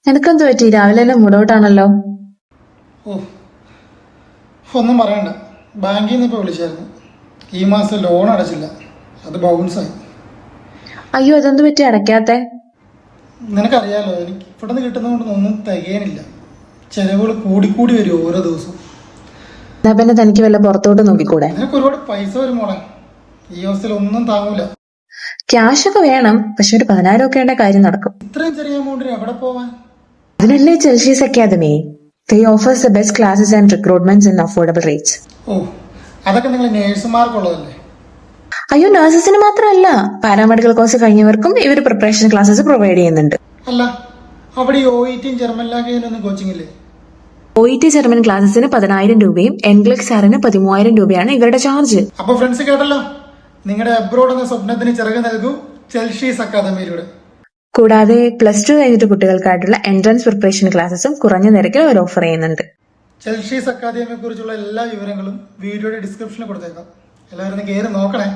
നിനക്കെന്ത് പറ്റി? രാവിലെ തന്നെ മൂഡൌട്ടാണല്ലോ. ഓ, ഒന്നും പറയണ്ട. ബാങ്കിൽ നിന്ന് ഇപ്പോൾ വിളിച്ചായിരുന്നു. ഈ മാസം ലോൺ അടച്ചില്ല, അത് ബൗൺസായി. അയ്യോ, അതെന്ത് പറ്റി അടയ്ക്കാത്തെ? നിനക്കറിയാലോ, എനിക്ക് ഇവിടെ നിന്ന് കിട്ടുന്നതുകൊണ്ടൊന്നും ഒന്നും തികയാനില്ല. ചെലവുകൾ കൂടിക്കൂടി വരും ഓരോ ദിവസവും. എന്നാ പിന്നെ തനിക്ക് വല്ല പുറത്തോട്ട് നോക്കിക്കൂടെ? നിനക്ക് ഒരുപാട് പൈസ വരും മോളെ. ഈ അവസ്ഥയിൽ ഒന്നും താങ്ങൂല. ക്യാഷ് ഒക്കെ വേണം, പക്ഷെ ഒരു 10,000 ഒക്കെ ഉണ്ടെങ്കിൽ കാര്യം നടക്കും. ഇത്രയും ചെറിയ എമൗണ്ടിന് എവിടെ പോവാൻ? അതിനല്ലേ ചെൽഷീസ് academy. They offers the best classes and recruitments in affordable rates. ഓ, അതൊക്കെ നിങ്ങൾ നേഴ്സുമാർക്കുള്ളതല്ലേ? അയ്യോ, നഴ്സസിന് മാത്രമല്ല, പാരാമെഡിക്കൽ കോഴ്സ് കഴിഞ്ഞവർക്കും ഇവർ പ്രിപ്പറേഷൻ ക്ലാസ്സസ് പ്രൊവൈഡ് ചെയ്യുന്നുണ്ട്. അല്ല, അവിടെ ഈ OET ജർമ്മൻ ലാംഗ്വേജിനൊന്നും കോച്ചിങ് ഇല്ലേ? OET ജർമ്മൻ ക്ലാസ്സസിന് 10,000 രൂപയും എൻഗ്ലിഷ് സാറിന് 13,000 രൂപയാണ് ഇവരുടെ ചാർജ്. അപ്പൊ ഫ്രണ്ട്സ് കേട്ടല്ലോ, നിങ്ങളുടെ അബ്രോഡ് എന്ന സ്വപ്നത്തിന് ചിറക് നൽകൂ ചെൽഷീസ് അക്കാദമിയിലൂടെ. കൂടാതെ +2 കഴിഞ്ഞിട്ട് കുട്ടികൾക്കായിട്ടുള്ള എൻട്രൻസ് പ്രിപ്പറേഷൻ ക്ലാസ്സസും കുറഞ്ഞ നിരക്കിൽ അവർ ഓഫർ ചെയ്യുന്നുണ്ട്. ചെൽഷീസ് അക്കാദമിയെ കുറിച്ചുള്ള എല്ലാ വിവരങ്ങളും വീഡിയോയുടെ ഡിസ്ക്രിപ്ഷനിൽ കൊടുത്തേക്കാം. എല്ലാവരും കയറി നോക്കണേ.